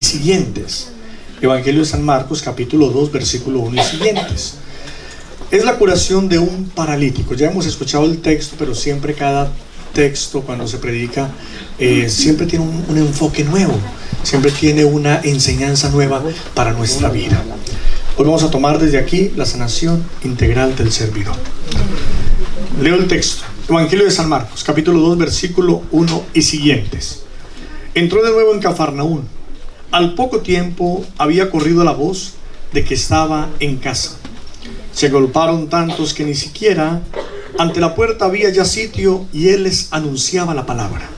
Siguientes. Evangelio de San Marcos, capítulo 2, versículo 1 y siguientes. Es la curación de un paralítico. Ya hemos escuchado el texto, pero siempre cada texto cuando se predica siempre tiene un enfoque nuevo, siempre tiene una enseñanza nueva para nuestra vida. Hoy vamos a tomar desde aquí la sanación integral del servidor. Leo el texto. Evangelio de San Marcos, capítulo 2, versículo 1 y siguientes. Entró de nuevo en Cafarnaún. Al poco tiempo había corrido la voz de que estaba en casa. Se agolparon tantos que ni siquiera ante la puerta había ya sitio, y él les anunciaba la palabra.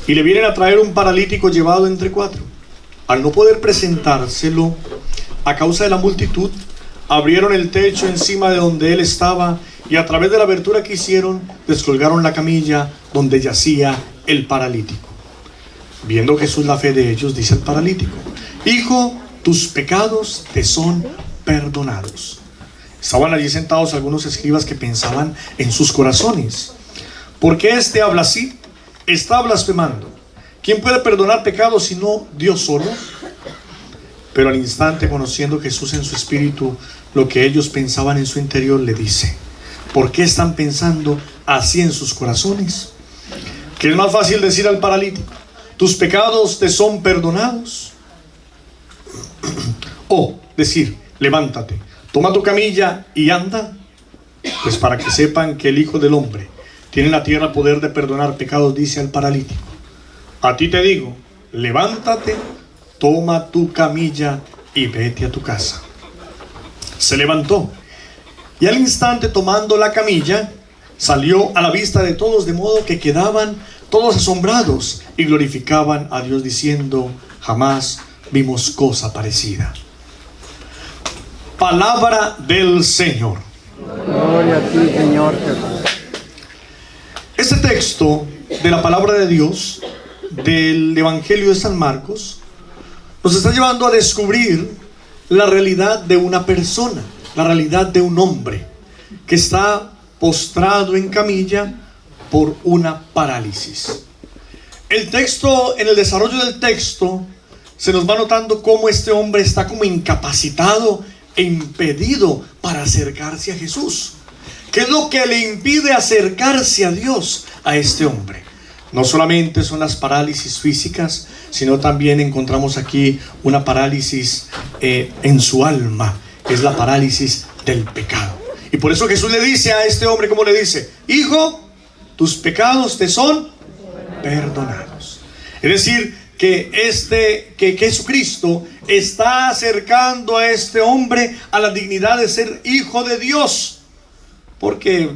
Y le vienen a traer un paralítico llevado entre 4. Al no poder presentárselo a causa de la multitud, abrieron el techo encima de donde él estaba, y a través de la abertura que hicieron, descolgaron la camilla donde yacía el paralítico. Viendo Jesús la fe de ellos, dice al paralítico: Hijo, tus pecados te son perdonados. Estaban allí sentados algunos escribas que pensaban en sus corazones: ¿por qué este habla así? Está blasfemando. ¿Quién puede perdonar pecados sino Dios solo? Pero al instante, conociendo Jesús en su espíritu lo que ellos pensaban en su interior, le dice: ¿por qué están pensando así en sus corazones? ¿Qué es más fácil decir al paralítico: tus pecados te son perdonados? O decir: levántate, toma tu camilla y anda. Pues para que sepan que el Hijo del Hombre tiene en la tierra poder de perdonar pecados, dice al paralítico: a ti te digo, levántate, toma tu camilla y vete a tu casa. Se levantó, y al instante, tomando la camilla, salió a la vista de todos, de modo que quedaban todos asombrados y glorificaban a Dios, diciendo: jamás vimos cosa parecida. Palabra del Señor. Gloria a ti, Señor Jesús. Este texto de la palabra de Dios del Evangelio de San Marcos nos está llevando a descubrir la realidad de una persona, la realidad de un hombre que está postrado en camilla por una parálisis. El texto, en el desarrollo del texto, se nos va notando cómo este hombre está como incapacitado e impedido para acercarse a Jesús. ¿Qué es lo que le impide acercarse a Dios a este hombre? No solamente son las parálisis físicas, sino también encontramos aquí una parálisis en su alma. Es la parálisis del pecado. Y por eso Jesús le dice a este hombre, ¿cómo le dice? Hijo, tus pecados te son perdonados. Es decir, que Jesucristo está acercando a este hombre a la dignidad de ser hijo de Dios. Porque,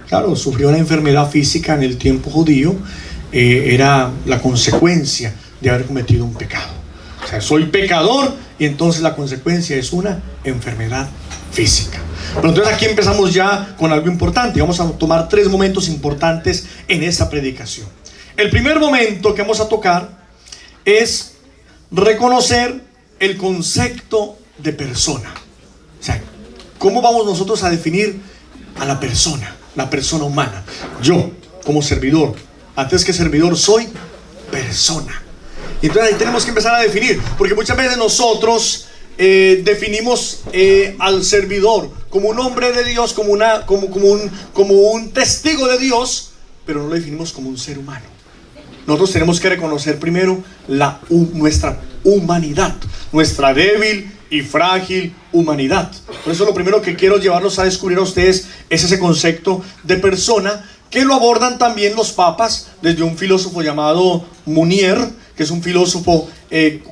claro, sufrió una enfermedad física en el tiempo judío. Era la consecuencia de haber cometido un pecado. O sea, soy pecador, y entonces la consecuencia es una enfermedad física. Pero entonces aquí empezamos ya con algo importante. Vamos a tomar 3 momentos importantes en esta predicación. El primer momento que vamos a tocar es reconocer el concepto de persona. O sea, ¿cómo vamos nosotros a definir a la persona humana? Yo, como servidor, antes que servidor, soy persona. Y entonces ahí tenemos que empezar a definir, porque muchas veces nosotros definimos al servidor como un hombre de Dios, como un testigo de Dios, pero no lo definimos como un ser humano. Nosotros tenemos que reconocer primero nuestra humanidad, nuestra débil y frágil humanidad. Por eso lo primero que quiero llevarlos a descubrir a ustedes es ese concepto de persona, que lo abordan también los papas desde un filósofo llamado Munier, que es un filósofo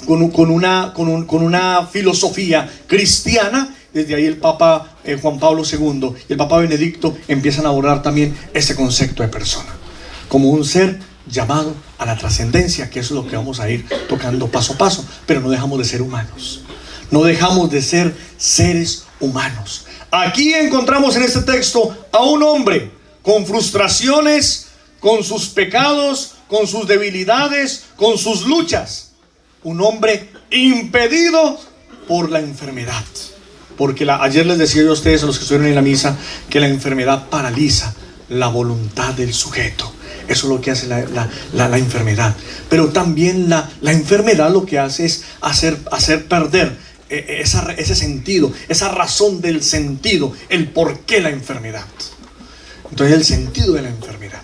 con una filosofía cristiana. Desde ahí el Papa Juan Pablo II y el Papa Benedicto empiezan a abordar también ese concepto de persona, como un ser llamado a la trascendencia, que eso es lo que vamos a ir tocando paso a paso. Pero no dejamos de ser humanos, no dejamos de ser seres humanos. Aquí encontramos en este texto a un hombre con frustraciones, con sus pecados, con sus debilidades, con sus luchas. Un hombre impedido por la enfermedad. Porque ayer les decía yo a ustedes, a los que estuvieron en la misa, que la enfermedad paraliza la voluntad del sujeto. Eso es lo que hace la enfermedad. Pero también la enfermedad lo que hace es hacer perder ese sentido, esa razón del sentido, el por qué la enfermedad. Entonces el sentido de la enfermedad.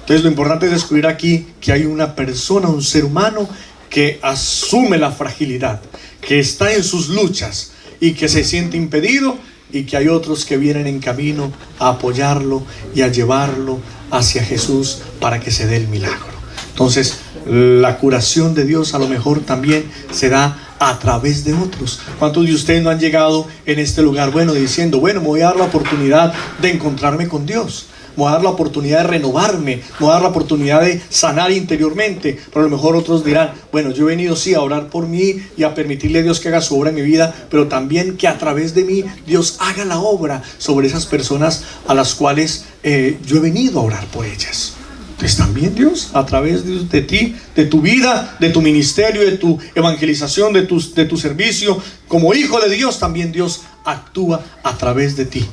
Entonces lo importante es descubrir aquí que hay una persona, un ser humano que asume la fragilidad, que está en sus luchas y que se siente impedido, y que hay otros que vienen en camino a apoyarlo y a llevarlo hacia Jesús para que se dé el milagro. Entonces la curación de Dios a lo mejor también se da a través de otros. ¿Cuántos de ustedes no han llegado en este lugar diciendo, me voy a dar la oportunidad de encontrarme con Dios, me voy a dar la oportunidad de renovarme, me voy a dar la oportunidad de sanar interiormente? Pero a lo mejor otros dirán, yo he venido sí a orar por mí y a permitirle a Dios que haga su obra en mi vida, pero también que a través de mí Dios haga la obra sobre esas personas a las cuales yo he venido a orar por ellas. Entonces también Dios, a través de ti, de tu vida, de tu ministerio, de tu evangelización, de tu servicio como hijo de Dios, también Dios actúa a través de ti.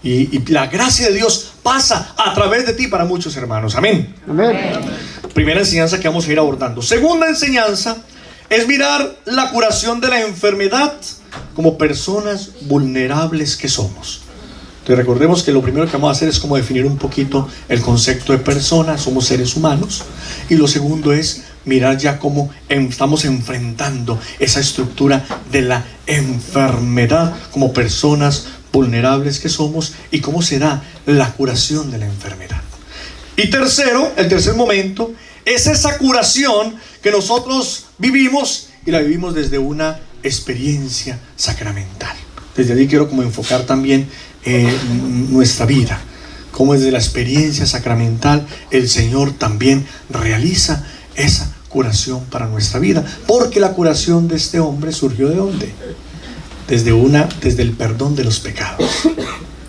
Y la gracia de Dios pasa a través de ti para muchos hermanos. Amén. Amén. Primera enseñanza que vamos a ir abordando. Segunda enseñanza es mirar la curación de la enfermedad como personas vulnerables que somos. Entonces recordemos que lo primero que vamos a hacer es como definir un poquito el concepto de persona. Somos seres humanos. Y lo segundo es mirar ya cómo estamos enfrentando esa estructura de la enfermedad como personas vulnerables que somos y cómo se da la curación de la enfermedad. Y tercero, el tercer momento es esa curación que nosotros vivimos, y la vivimos desde una experiencia sacramental. Desde allí quiero como enfocar también nuestra vida, cómo desde la experiencia sacramental el Señor también realiza esa curación para nuestra vida, porque la curación de este hombre surgió ¿de dónde? Desde el perdón de los pecados.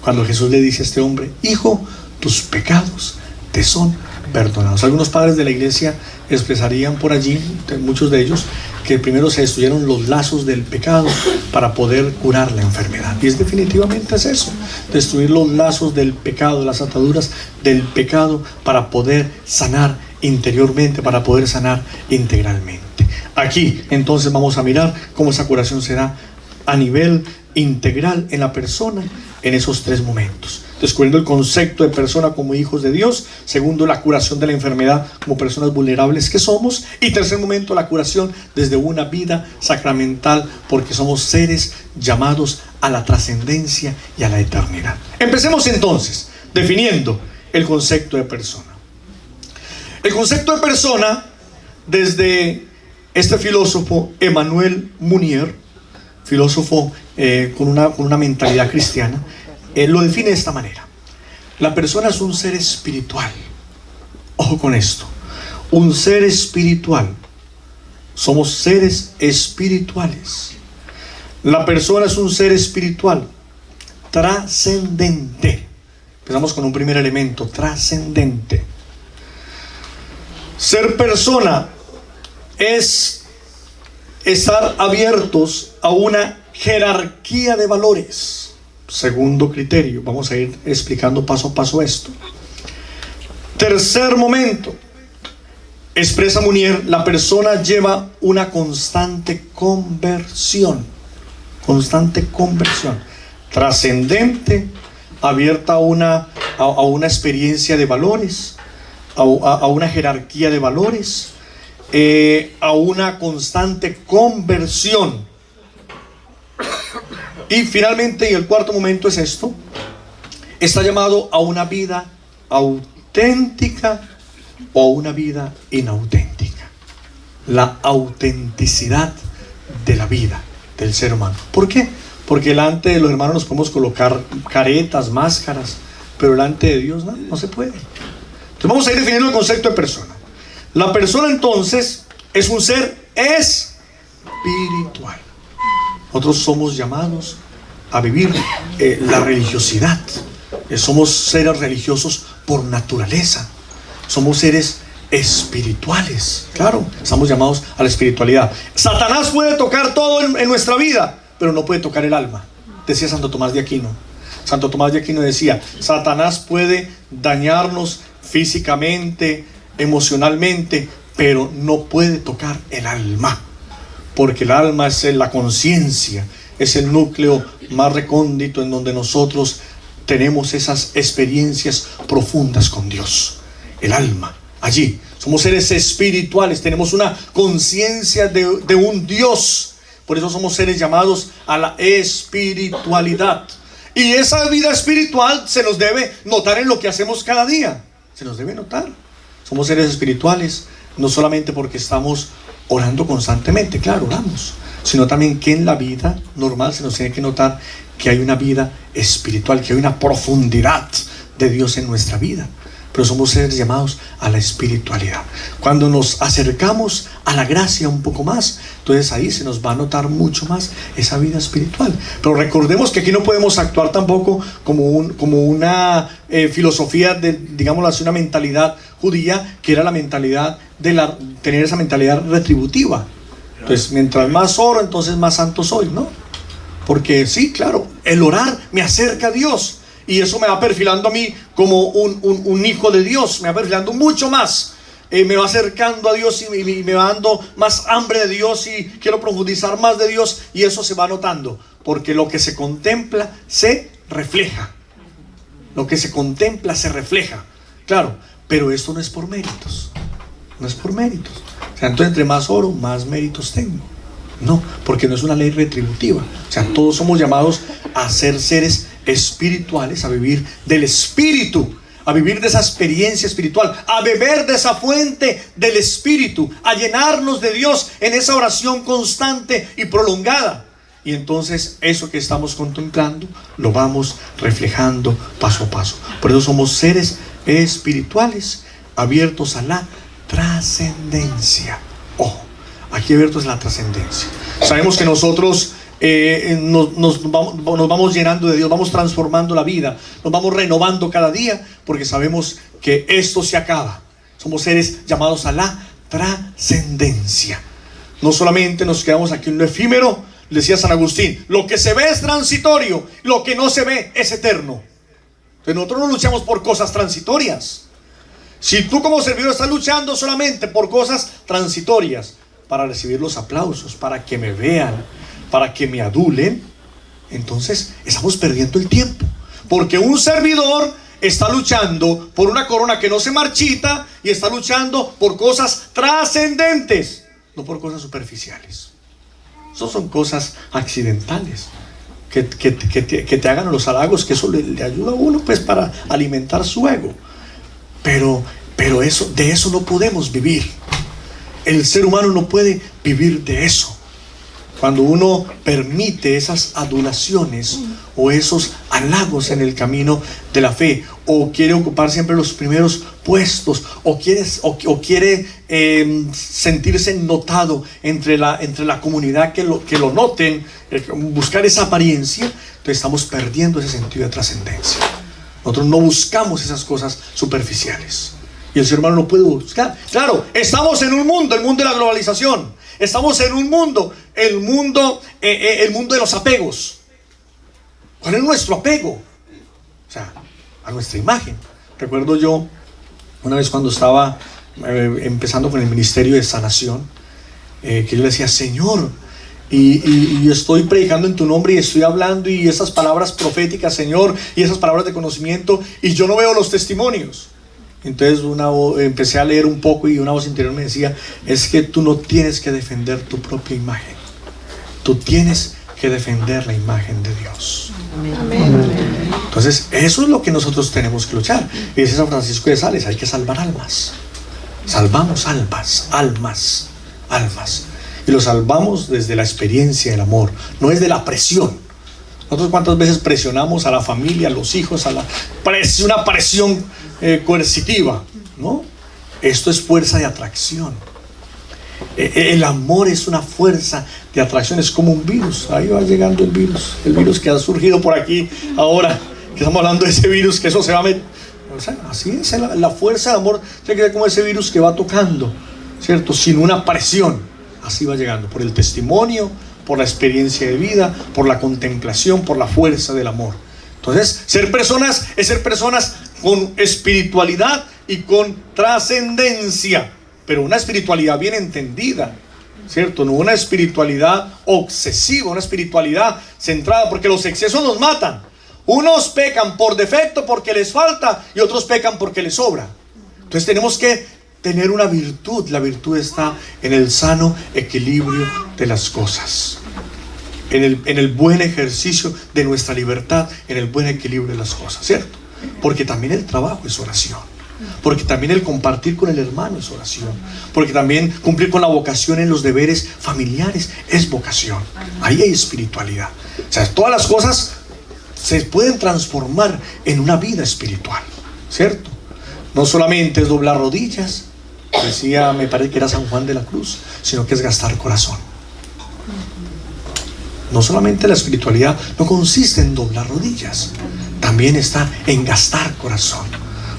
Cuando Jesús le dice a este hombre, hijo, tus pecados te son perdonados. Algunos padres de la iglesia expresarían por allí, muchos de ellos, que primero se destruyeron los lazos del pecado para poder curar la enfermedad. Y definitivamente es eso, destruir los lazos del pecado, las ataduras del pecado, para poder sanar interiormente, para poder sanar integralmente. Aquí entonces vamos a mirar cómo esa curación se da a nivel integral en la persona en esos tres momentos: descubriendo el concepto de persona como hijos de Dios; segundo, la curación de la enfermedad como personas vulnerables que somos; y tercer momento, la curación desde una vida sacramental, porque somos seres llamados a la trascendencia y a la eternidad. Empecemos entonces definiendo el concepto de persona. El concepto de persona, desde este filósofo Emmanuel Mounier, filósofo con una mentalidad cristiana, lo define de esta manera: la persona es un ser espiritual. Ojo con esto, un ser espiritual. Somos seres espirituales. La persona es un ser espiritual trascendente. Empezamos con un primer elemento: trascendente. Ser persona es estar abiertos a una jerarquía de valores. Segundo criterio, vamos a ir explicando paso a paso esto. Tercer momento, expresa Mounier, la persona lleva una constante conversión. Constante conversión. Trascendente, abierta a una experiencia de valores, a una jerarquía de valores, a una constante conversión. Y finalmente, y el cuarto momento es esto: está llamado a una vida auténtica o a una vida inauténtica. La autenticidad de la vida del ser humano. ¿Por qué? Porque delante de los hermanos nos podemos colocar caretas, máscaras, pero delante de Dios no se puede. Entonces vamos a ir definiendo el concepto de persona. La persona entonces es un ser espiritual. Nosotros somos llamados a vivir la religiosidad. Somos seres religiosos por naturaleza. Somos seres espirituales. Claro, estamos llamados a la espiritualidad. Satanás puede tocar todo en nuestra vida, pero no puede tocar el alma. Decía Santo Tomás de Aquino. Santo Tomás de Aquino decía: Satanás puede dañarnos físicamente, emocionalmente, pero no puede tocar el alma, porque el alma es la conciencia, es el núcleo más recóndito en donde nosotros tenemos esas experiencias profundas con Dios. El alma, allí somos seres espirituales, tenemos una conciencia de un Dios. Por eso somos seres llamados a la espiritualidad. Y esa vida espiritual se nos debe notar en lo que hacemos cada día. Se nos debe notar. Somos seres espirituales, no solamente porque estamos orando constantemente, claro, oramos, sino también que en la vida normal se nos tiene que notar que hay una vida espiritual, que hay una profundidad de Dios en nuestra vida. Pero somos seres llamados a la espiritualidad. Cuando nos acercamos a la gracia un poco más, entonces ahí se nos va a notar mucho más esa vida espiritual. Pero recordemos que aquí no podemos actuar tampoco como una filosofía de, digámoslo así, una mentalidad judía, que era la mentalidad de tener esa mentalidad retributiva. Entonces, mientras más oro, entonces más santo soy, ¿no? Porque sí, claro, el orar me acerca a Dios. Y eso me va perfilando a mí como un hijo de Dios. Me va perfilando mucho más. Me va acercando a Dios y me va dando más hambre de Dios. Y quiero profundizar más de Dios. Y eso se va notando. Porque lo que se contempla se refleja. Lo que se contempla se refleja. Claro, pero esto no es por méritos. No es por méritos. O sea, entonces entre más oro, más méritos tengo. No, porque no es una ley retributiva. O sea, todos somos llamados a ser seres espirituales, a vivir del espíritu, a vivir de esa experiencia espiritual, a beber de esa fuente del espíritu, a llenarnos de Dios en esa oración constante y prolongada. Y entonces eso que estamos contemplando lo vamos reflejando paso a paso. Por eso somos seres espirituales abiertos a la trascendencia. Ojo, aquí abiertos a la trascendencia. Sabemos que nosotros nos vamos llenando de Dios, vamos transformando la vida, nos vamos renovando cada día, porque sabemos que esto se acaba. Somos seres llamados a la trascendencia. No solamente nos quedamos aquí en lo efímero. Decía San Agustín: lo que se ve es transitorio, lo que no se ve es eterno. Entonces nosotros no luchamos por cosas transitorias. Si tú como servidor estás luchando solamente por cosas transitorias, para recibir los aplausos, para que me vean, para que me adulen, entonces estamos perdiendo el tiempo. Porque un servidor está luchando por una corona que no se marchita, y está luchando por cosas trascendentes, no por cosas superficiales. Eso son cosas accidentales, que te hagan los halagos, que eso le ayuda a uno pues para alimentar su ego. Pero de eso no podemos vivir. El ser humano no puede vivir de eso. Cuando uno permite esas adulaciones o esos halagos en el camino de la fe, o quiere ocupar siempre los primeros puestos, o quiere sentirse notado entre la comunidad, que lo noten, buscar esa apariencia, entonces estamos perdiendo ese sentido de trascendencia. Nosotros no buscamos esas cosas superficiales. Y el ser humano no puede buscar. Claro, estamos en un mundo, el mundo de la globalización. Estamos en un mundo, el mundo de los apegos. ¿Cuál es nuestro apego? O sea, a nuestra imagen. Recuerdo yo, una vez cuando estaba empezando con el ministerio de sanación, que yo le decía: Señor, y estoy predicando en tu nombre, y estoy hablando, y esas palabras proféticas, Señor, y esas palabras de conocimiento, y yo no veo los testimonios. Entonces empecé a leer un poco, y una voz interior me decía: es que tú no tienes que defender tu propia imagen, tú tienes que defender la imagen de Dios. Amén. Entonces eso es lo que nosotros tenemos que luchar. Y dice San Francisco de Sales: hay que salvar almas. Salvamos almas. Y lo salvamos desde la experiencia del amor, no es de la presión. Nosotros cuántas veces presionamos a la familia, a los hijos, una presión coercitiva, ¿no? Esto es fuerza de atracción. El amor es una fuerza de atracción, es como un virus. Ahí va llegando el virus que ha surgido por aquí ahora, que estamos hablando de ese virus, que eso se va a meter. O sea, así es, la fuerza del amor tiene que ver como ese virus que va tocando, ¿cierto? Sin una presión, así va llegando, por el testimonio, por la experiencia de vida, por la contemplación, por la fuerza del amor. Entonces, ser personas es ser personas con espiritualidad y con trascendencia, pero una espiritualidad bien entendida, ¿cierto? No una espiritualidad obsesiva, una espiritualidad centrada, porque los excesos nos matan. Unos pecan por defecto porque les falta y otros pecan porque les sobra. Entonces tenemos que tener una virtud. La virtud está en el sano equilibrio de las cosas, en el buen ejercicio de nuestra libertad, en el buen equilibrio de las cosas, ¿cierto? Porque también el trabajo es oración, porque también el compartir con el hermano es oración, porque también cumplir con la vocación en los deberes familiares es vocación. Ahí hay espiritualidad. O sea, todas las cosas se pueden transformar en una vida espiritual, ¿cierto? No solamente es doblar rodillas, decía, me parece que era San Juan de la Cruz, sino que es gastar corazón. No solamente la espiritualidad no consiste en doblar rodillas, también está en gastar corazón.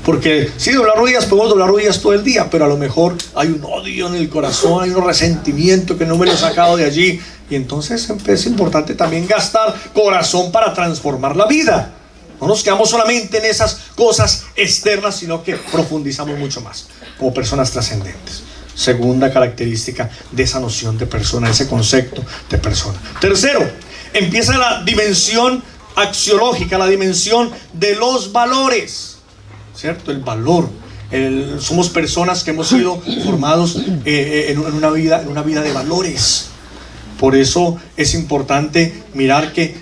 Porque si doblar rodillas, podemos doblar rodillas todo el día, pero a lo mejor hay un odio en el corazón, hay un resentimiento que no me lo he sacado de allí. Y entonces es importante también gastar corazón para transformar la vida. No nos quedamos solamente en esas cosas externas, sino que profundizamos mucho más como personas trascendentes. Segunda característica de esa noción de persona, ese concepto de persona. Tercero, empieza la dimensión axiológica, la dimensión de los valores, ¿cierto? El valor. Somos personas que hemos sido formados en una vida de valores. Por eso es importante mirar que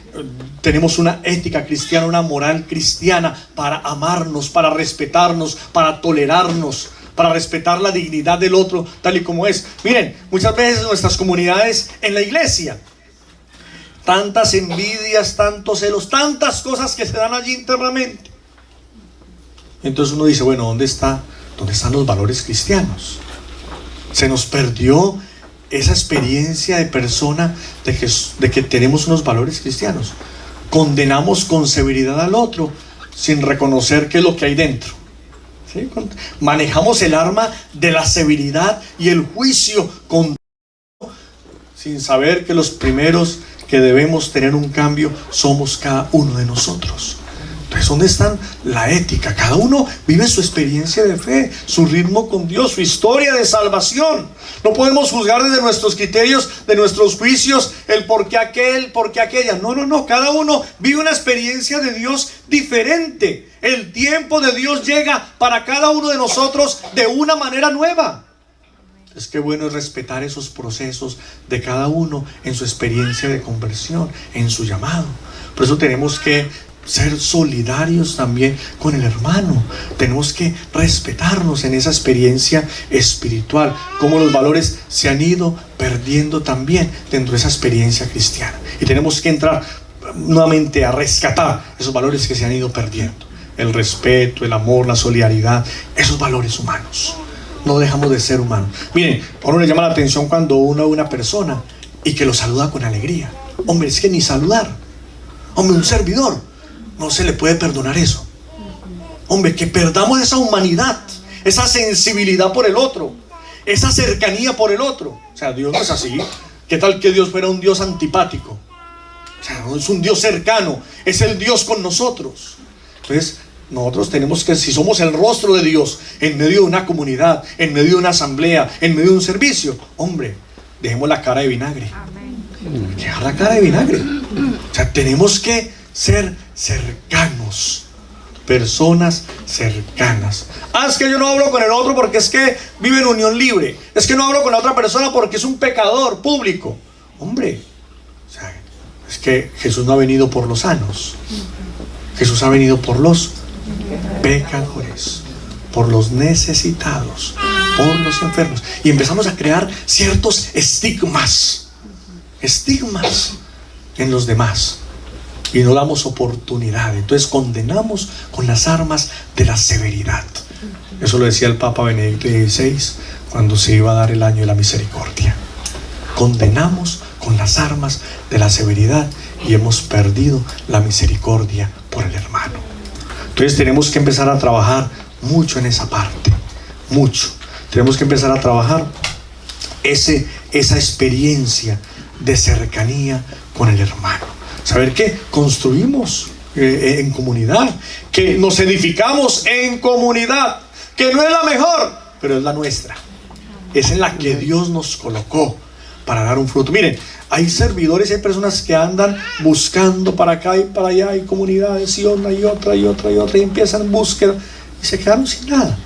tenemos una ética cristiana, una moral cristiana para amarnos, para respetarnos, para tolerarnos, para respetar la dignidad del otro tal y como es. Miren, muchas veces en nuestras comunidades, en la iglesia, tantas envidias, tantos celos, tantas cosas que se dan allí internamente. Entonces uno dice, bueno, ¿dónde están los valores cristianos? Se nos perdió esa experiencia de persona de que tenemos unos valores cristianos. Condenamos con severidad al otro sin reconocer qué es lo que hay dentro, ¿sí? Manejamos el arma de la severidad y el juicio sin saber que los primeros que debemos tener un cambio somos cada uno de nosotros. Entonces, ¿dónde está la ética? Cada uno vive su experiencia de fe, su ritmo con Dios, su historia de salvación. No podemos juzgar desde nuestros criterios, de nuestros juicios, el por qué aquel, por qué aquella. No. Cada uno vive una experiencia de Dios diferente. El tiempo de Dios llega para cada uno de nosotros de una manera nueva. Es que bueno es respetar esos procesos de cada uno en su experiencia de conversión, en su llamado. Por eso tenemos que ser solidarios también con el hermano. Tenemos que respetarnos en esa experiencia espiritual, como los valores se han ido perdiendo también dentro de esa experiencia cristiana. Y tenemos que entrar nuevamente a rescatar esos valores que se han ido perdiendo. El respeto, el amor, la solidaridad, esos valores humanos. No dejamos de ser humanos. Miren, a uno le llama la atención cuando uno ve una persona y que lo saluda con alegría. Hombre, es que ni saludar. Hombre, un servidor, no se le puede perdonar eso. Hombre, que perdamos esa humanidad, esa sensibilidad por el otro, esa cercanía por el otro. O sea, Dios no es así. ¿Qué tal que Dios fuera un Dios antipático? O sea, no es un Dios cercano, es el Dios con nosotros. Entonces, nosotros tenemos que, si somos el rostro de Dios en medio de una comunidad, en medio de una asamblea, en medio de un servicio, hombre, dejemos la cara de vinagre. Dejar la cara de vinagre. O sea, tenemos que ser cercanos, personas cercanas. Es que yo no hablo con el otro porque es que vive en unión libre. Es que no hablo con la otra persona porque es un pecador público. Hombre, o sea, es que Jesús no ha venido por los sanos. Jesús ha venido por los pecadores, por los necesitados, por los enfermos. Y empezamos a crear ciertos estigmas en los demás. Y no damos oportunidad. Entonces condenamos con las armas de la severidad. Eso lo decía el Papa Benedicto XVI cuando se iba a dar el año de la misericordia. Condenamos con las armas de la severidad y hemos perdido la misericordia por el hermano. Entonces tenemos que empezar a trabajar mucho en esa parte, mucho. Tenemos que empezar a trabajar esa experiencia de cercanía con el hermano. Saber que construimos en comunidad, que nos edificamos en comunidad, que no es la mejor, pero es la nuestra. Es en la que Dios nos colocó para dar un fruto. Miren, hay servidores, hay personas que andan buscando para acá y para allá, hay comunidades y una y otra y otra y otra, y empiezan en búsqueda y se quedaron sin nada.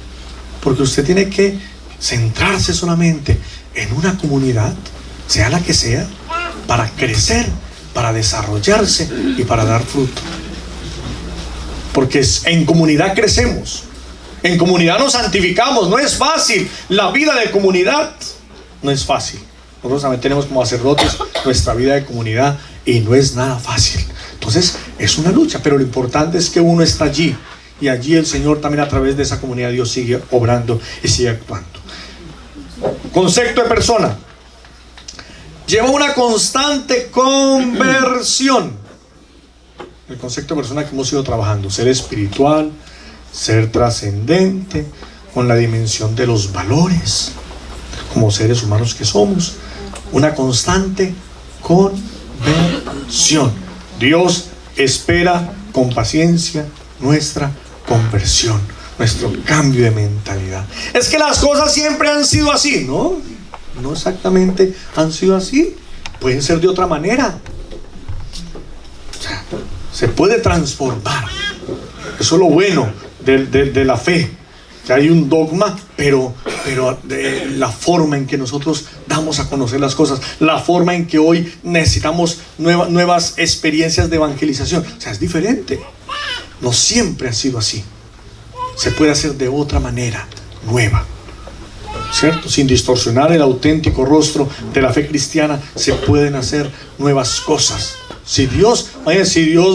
Porque usted tiene que centrarse solamente en una comunidad, sea la que sea, para crecer, para desarrollarse y para dar fruto. Porque en comunidad crecemos, en comunidad nos santificamos. No es fácil, la vida de comunidad no es fácil. Nosotros también tenemos como sacerdotes nuestra vida de comunidad y no es nada fácil. Entonces es una lucha, pero lo importante es que uno está allí, y allí el Señor también, a través de esa comunidad, Dios sigue obrando y sigue actuando. Concepto de persona: lleva una constante conversión. El concepto de persona que hemos ido trabajando: ser espiritual, ser trascendente, con la dimensión de los valores como seres humanos que somos. Una constante conversión. Dios espera con paciencia nuestra conversión, nuestro cambio de mentalidad. Es que las cosas siempre han sido así. No exactamente han sido así. Pueden ser de otra manera. O sea, se puede transformar. Eso es lo bueno de la fe, que hay un dogma, pero de la forma en que nosotros damos a conocer las cosas, la forma en que hoy necesitamos nuevas experiencias de evangelización, o sea, es diferente. No siempre ha sido así. Se puede hacer de otra manera, nueva, ¿cierto? Sin distorsionar el auténtico rostro de la fe cristiana, se pueden hacer nuevas cosas. Si Dios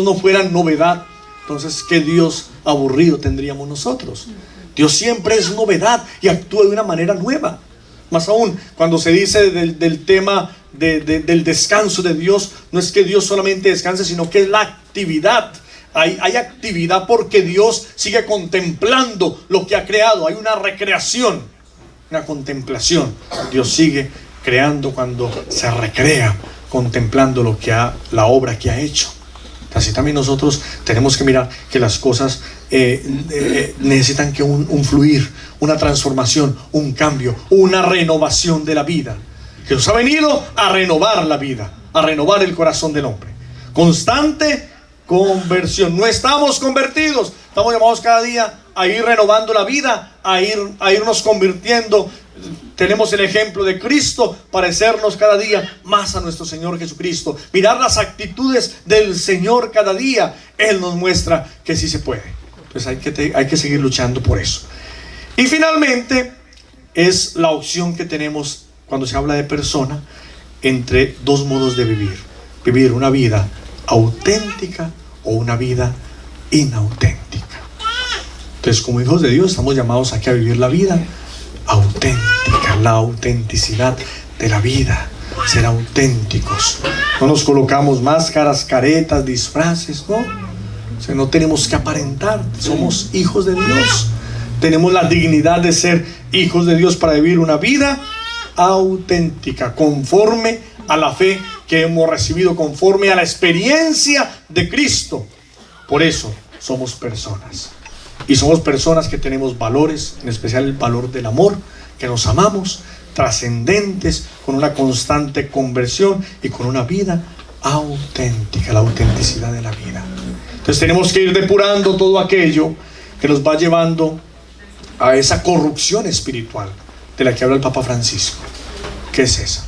no fuera novedad, entonces ¿qué Dios aburrido tendríamos nosotros? Dios siempre es novedad y actúa de una manera nueva. Más aún, cuando se dice del tema del descanso de Dios, no es que Dios solamente descanse, sino que es la actividad. Hay actividad porque Dios sigue contemplando lo que ha creado. Hay una recreación, una contemplación. Dios sigue creando cuando se recrea, contemplando la obra que ha hecho. Así también nosotros tenemos que mirar que las cosas necesitan que un fluir, una transformación, un cambio, una renovación de la vida. Jesús ha venido a renovar la vida, a renovar el corazón del hombre. Constante conversión. No estamos convertidos, estamos llamados cada día a ir renovando la vida, a irnos convirtiendo. Tenemos el ejemplo de Cristo, parecernos cada día más a nuestro Señor Jesucristo, mirar las actitudes del Señor cada día. Él nos muestra que sí se puede. Entonces hay que seguir luchando por eso. Y finalmente es la opción que tenemos cuando se habla de persona, entre dos modos de vivir: vivir una vida auténtica o una vida inauténtica. Entonces, como hijos de Dios, estamos llamados aquí a vivir la vida auténtica, la autenticidad de la vida, ser auténticos. No nos colocamos máscaras, caretas, disfraces, no. O sea, no tenemos que aparentar. Somos hijos de Dios. Tenemos la dignidad de ser hijos de Dios para vivir una vida auténtica, conforme a la fe que hemos recibido, conforme a la experiencia de Cristo. Por eso somos personas. Y somos personas que tenemos valores, en especial el valor del amor, que nos amamos, trascendentes, con una constante conversión y con una vida auténtica, la autenticidad de la vida. Entonces tenemos que ir depurando todo aquello que nos va llevando a esa corrupción espiritual de la que habla el Papa Francisco. ¿Qué es esa?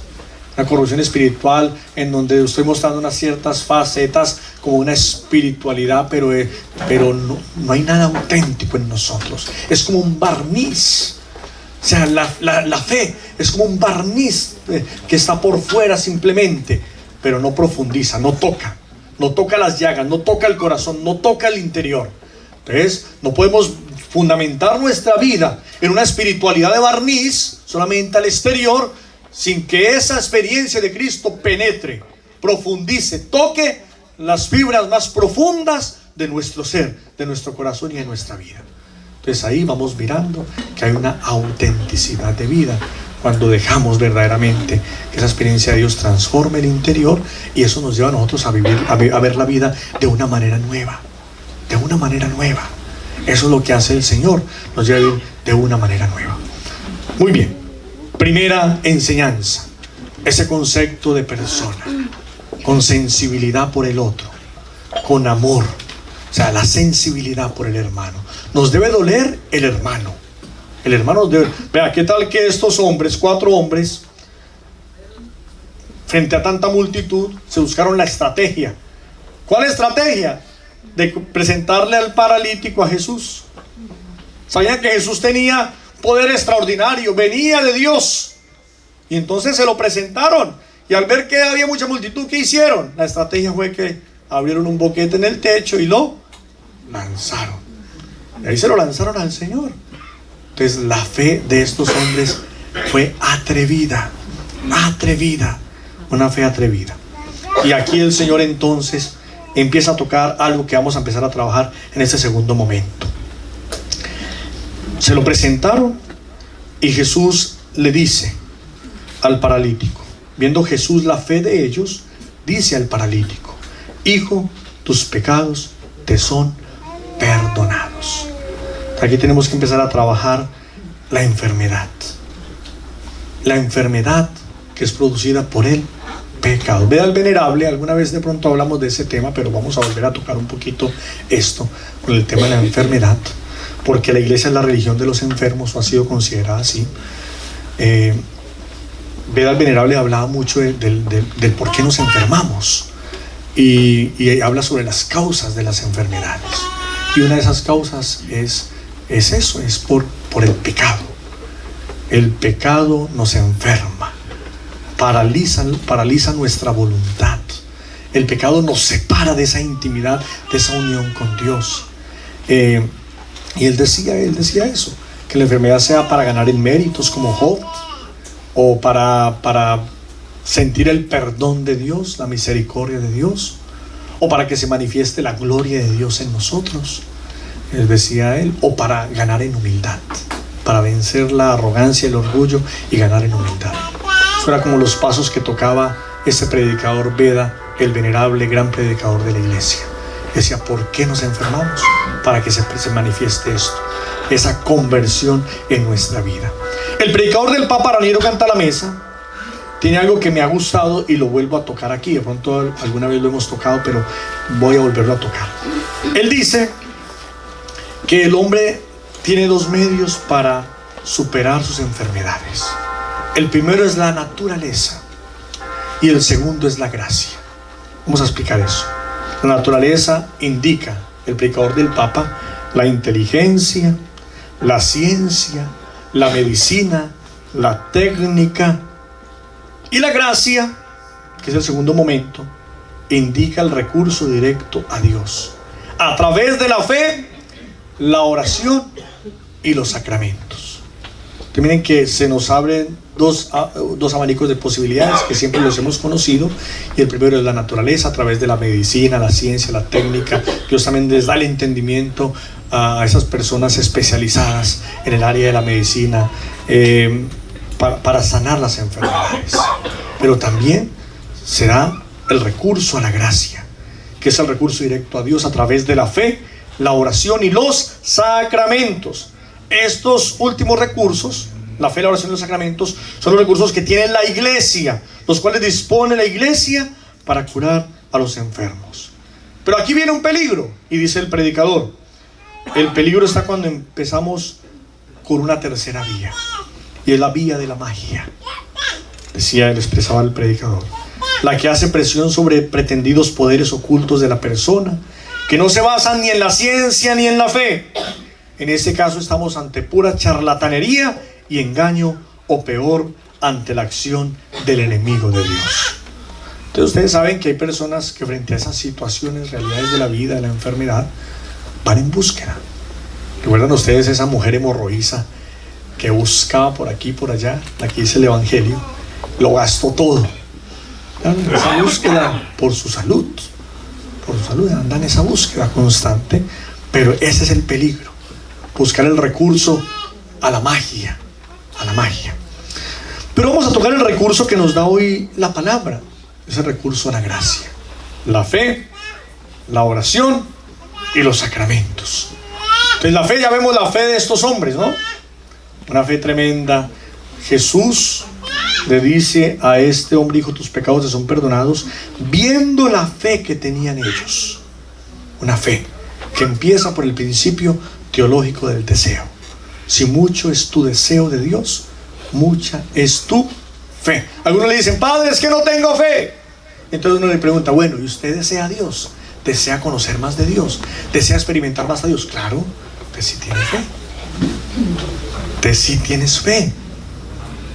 Una corrupción espiritual en donde estoy mostrando unas ciertas facetas como una espiritualidad, pero no hay nada auténtico en nosotros. Es como un barniz. O sea, la fe es como un barniz que está por fuera simplemente, pero no profundiza, no toca las llagas, no toca el corazón, no toca el interior. Entonces, no podemos fundamentar nuestra vida en una espiritualidad de barniz, solamente al exterior, sin que esa experiencia de Cristo penetre, profundice, toque las fibras más profundas de nuestro ser, de nuestro corazón y de nuestra vida. Entonces ahí vamos mirando que hay una autenticidad de vida cuando dejamos verdaderamente que esa experiencia de Dios transforme el interior, y eso nos lleva a nosotros a vivir, a ver la vida de una manera nueva, de una manera nueva. Eso es lo que hace el Señor, nos lleva a vivir de una manera nueva. Muy bien, primera enseñanza, ese concepto de persona, con sensibilidad por el otro, con amor, o sea, la sensibilidad por el hermano. Nos debe doler el hermano. El hermano debe... Vea, ¿qué tal que estos hombres, 4 hombres, frente a tanta multitud, se buscaron la estrategia? ¿Cuál estrategia? De presentarle al paralítico a Jesús. Sabían que Jesús tenía poder extraordinario, venía de Dios, y entonces se lo presentaron. Y al ver que había mucha multitud, ¿qué hicieron? La estrategia fue que abrieron un boquete en el techo y lo lanzaron. Y ahí se lo lanzaron al Señor. Entonces la fe de estos hombres fue atrevida, una fe atrevida. Y aquí el Señor entonces empieza a tocar algo que vamos a empezar a trabajar en este segundo momento. Se lo presentaron y Jesús le dice al paralítico, viendo Jesús la fe de ellos, dice al paralítico: hijo, tus pecados te son perdonados. Aquí tenemos que empezar a trabajar la enfermedad que es producida por el pecado. Vea al venerable, alguna vez de pronto hablamos de ese tema, pero vamos a volver a tocar un poquito esto con el tema de la enfermedad, porque la iglesia es la religión de los enfermos, o ha sido considerada así. Vea al venerable hablaba mucho del por qué nos enfermamos, y habla sobre las causas de las enfermedades, y una de esas causas es eso, es por el pecado. El pecado nos enferma, paraliza nuestra voluntad. El pecado nos separa de esa intimidad, de esa unión con Dios. Y él decía eso, que la enfermedad sea para ganar en méritos como Job, o para sentir el perdón de Dios, la misericordia de Dios, o para que se manifieste la gloria de Dios en nosotros. Decía él, o para ganar en humildad, para vencer la arrogancia, el orgullo y ganar en humildad. Eso era como los pasos que tocaba ese predicador Beda, el venerable gran predicador de la iglesia. Decía, ¿por qué nos enfermamos? Para que se manifieste esto, esa conversión en nuestra vida. El predicador del Papa Raniero Cantalamessa tiene algo que me ha gustado y lo vuelvo a tocar aquí. De pronto alguna vez lo hemos tocado, pero voy a volverlo a tocar. Él dice que el hombre tiene 2 medios para superar sus enfermedades. El primero es la naturaleza y el segundo es la gracia. Vamos a explicar eso. La naturaleza indica, el predicador del Papa, la inteligencia, la ciencia, la medicina, la técnica, y la gracia, que es el segundo momento, indica el recurso directo a Dios a través de la fe, la oración y los sacramentos. Que miren que se nos abren dos abanicos de posibilidades que siempre los hemos conocido, y el primero es la naturaleza a través de la medicina, la ciencia, la técnica. Dios también les da el entendimiento a esas personas especializadas en el área de la medicina para sanar las enfermedades. Pero también será el recurso a la gracia, que es el recurso directo a Dios a través de la fe, la oración y los sacramentos. Estos últimos recursos, la fe, la oración y los sacramentos, son los recursos que tiene la iglesia, los cuales dispone la iglesia para curar a los enfermos. Pero aquí viene un peligro, y dice el predicador: el peligro está cuando empezamos con una tercera vía, y es la vía de la magia. Decía, él expresaba el predicador, la que hace presión sobre pretendidos poderes ocultos de la persona, que no se basan ni en la ciencia ni en la fe. En este caso estamos ante pura charlatanería y engaño, o peor, ante la acción del enemigo de Dios. Entonces ustedes saben que hay personas que frente a esas situaciones, realidades de la vida, de la enfermedad, van en búsqueda. ¿Recuerdan ustedes esa mujer hemorroísa que buscaba por aquí y por allá, la que dice el Evangelio? Lo gastó todo. Esa búsqueda por su salud, por su salud, anda en esa búsqueda constante, pero ese es el peligro, buscar el recurso a la magia, a la magia. Pero vamos a tocar el recurso que nos da hoy la palabra, ese recurso a la gracia, la fe, la oración y los sacramentos. Entonces la fe, ya vemos la fe de estos hombres, ¿no? Una fe tremenda. Jesús le dice a este hombre: hijo, tus pecados te son perdonados, viendo la fe que tenían ellos. Una fe que empieza por el principio teológico del deseo. Si mucho es tu deseo de Dios, mucha es tu fe. Algunos le dicen: padre, es que no tengo fe. Entonces uno le pregunta: bueno, ¿y usted desea a Dios? ¿Desea conocer más de Dios? ¿Desea experimentar más a Dios? Claro, usted sí tiene fe. Usted sí tienes fe.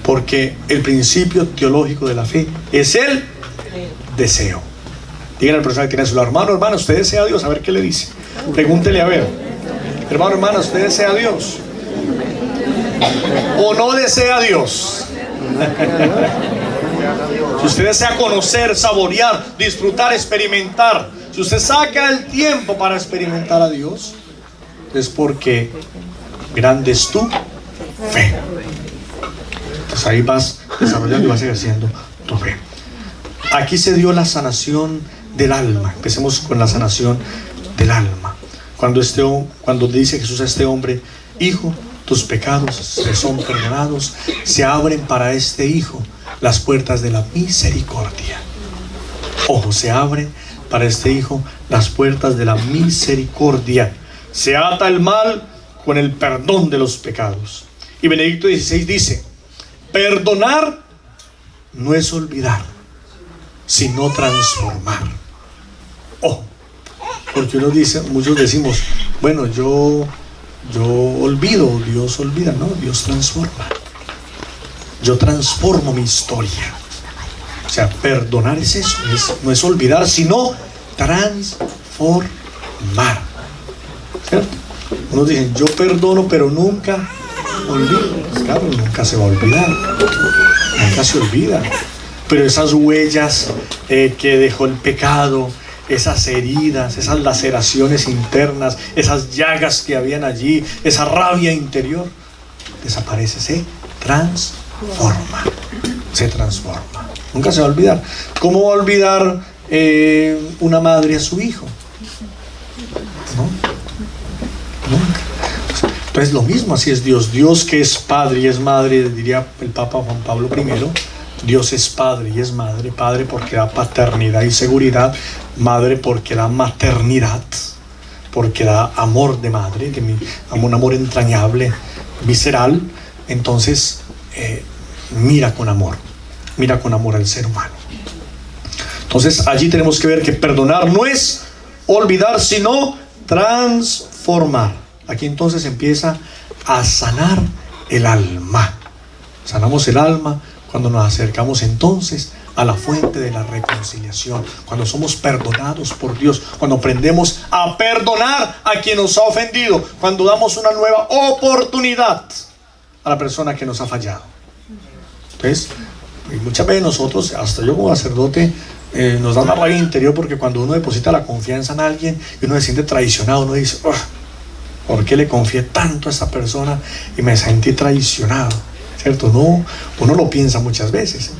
Porque el principio teológico de la fe es el deseo. Díganle al persona que tiene a su lado: hermano, hermana, ¿usted desea a Dios? A ver qué le dice. Pregúntele a ver: hermano, hermana, ¿usted desea a Dios? ¿O no desea a Dios? Si usted desea conocer, saborear, disfrutar, experimentar, si usted saca el tiempo para experimentar a Dios, es porque grande es tu fe. Entonces ahí vas desarrollando y vas ejerciendo tu fe. Aquí se dio la sanación del alma. Empecemos con la sanación del alma. Cuando dice Jesús a este hombre: hijo, tus pecados te son perdonados, se abren para este hijo las puertas de la misericordia. Ojo, se abren para este hijo las puertas de la misericordia. Se ata el mal con el perdón de los pecados. Y Benedicto XVI dice: perdonar no es olvidar, sino transformar. Ojo, porque muchos decimos: bueno, yo olvido, Dios olvida. No, Dios transforma. Yo transformo mi historia. O sea, perdonar es eso, no es olvidar, sino transformar. ¿Cierto? Unos dicen: yo perdono, pero nunca olvido. Pues claro, nunca se va a olvidar. Nunca se olvida. Pero esas huellas que dejó el pecado, esas heridas, esas laceraciones internas, esas llagas que habían allí, esa rabia interior, desaparece, se transforma. Se transforma. Nunca se va a olvidar. ¿Cómo va a olvidar una madre a su hijo? ¿No? Nunca. Entonces lo mismo, así es Dios. Dios, que es Padre y es Madre, diría el Papa Juan Pablo I. Dios es Padre y es Madre. Padre porque da paternidad y seguridad. Madre porque da maternidad, porque da amor de madre, un amor entrañable, visceral. Entonces mira con amor al ser humano. Entonces allí tenemos que ver que perdonar no es olvidar, sino transformar. Aquí entonces empieza a sanar el alma. Sanamos el alma cuando nos acercamos entonces a la fuente de la reconciliación, cuando somos perdonados por Dios, cuando aprendemos a perdonar a quien nos ha ofendido, cuando damos una nueva oportunidad a la persona que nos ha fallado. Entonces, muchas veces nosotros, hasta yo como sacerdote, nos da una rabia interior, porque cuando uno deposita la confianza en alguien y uno se siente traicionado, uno dice: ¿por qué le confié tanto a esta persona y me sentí traicionado? ¿Cierto? No, uno lo piensa muchas veces.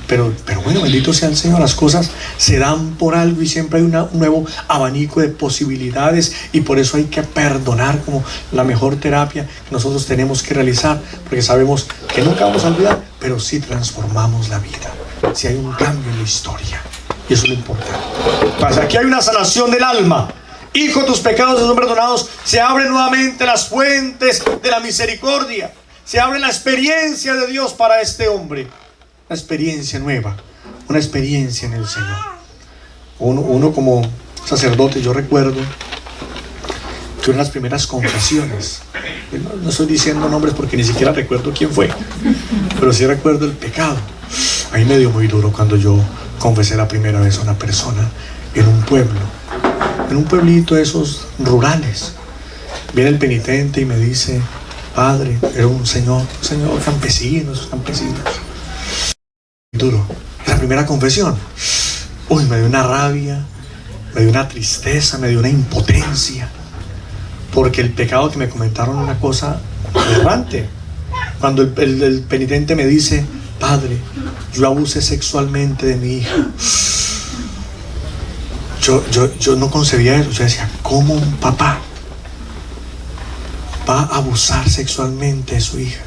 Pero bueno, bendito sea el Señor, las cosas se dan por algo y siempre hay un nuevo abanico de posibilidades, y por eso hay que perdonar como la mejor terapia que nosotros tenemos que realizar, porque sabemos que nunca vamos a olvidar, pero sí transformamos la vida, si hay un cambio en la historia, y eso es lo importante. Pues aquí hay una sanación del alma. Hijo, tus pecados son perdonados. Se abren nuevamente las fuentes de la misericordia, se abre la experiencia de Dios para este hombre. Una experiencia nueva, una experiencia en el Señor. Uno como sacerdote, yo recuerdo que una de las primeras confesiones, no estoy diciendo nombres porque ni siquiera recuerdo quién fue, pero sí recuerdo el pecado. A mí me dio muy duro cuando yo confesé la primera vez a una persona en un pueblo, en un pueblito de esos rurales. Viene el penitente y me dice: padre, era un señor campesino, esos campesinos. Duro, la primera confesión. Uy, me dio una rabia, me dio una tristeza, me dio una impotencia, porque el pecado que me comentaron una cosa aberrante. Cuando el penitente me dice: padre, yo abusé sexualmente de mi hija. Yo no concebía eso. Yo decía: ¿cómo un papá va a abusar sexualmente de su hija?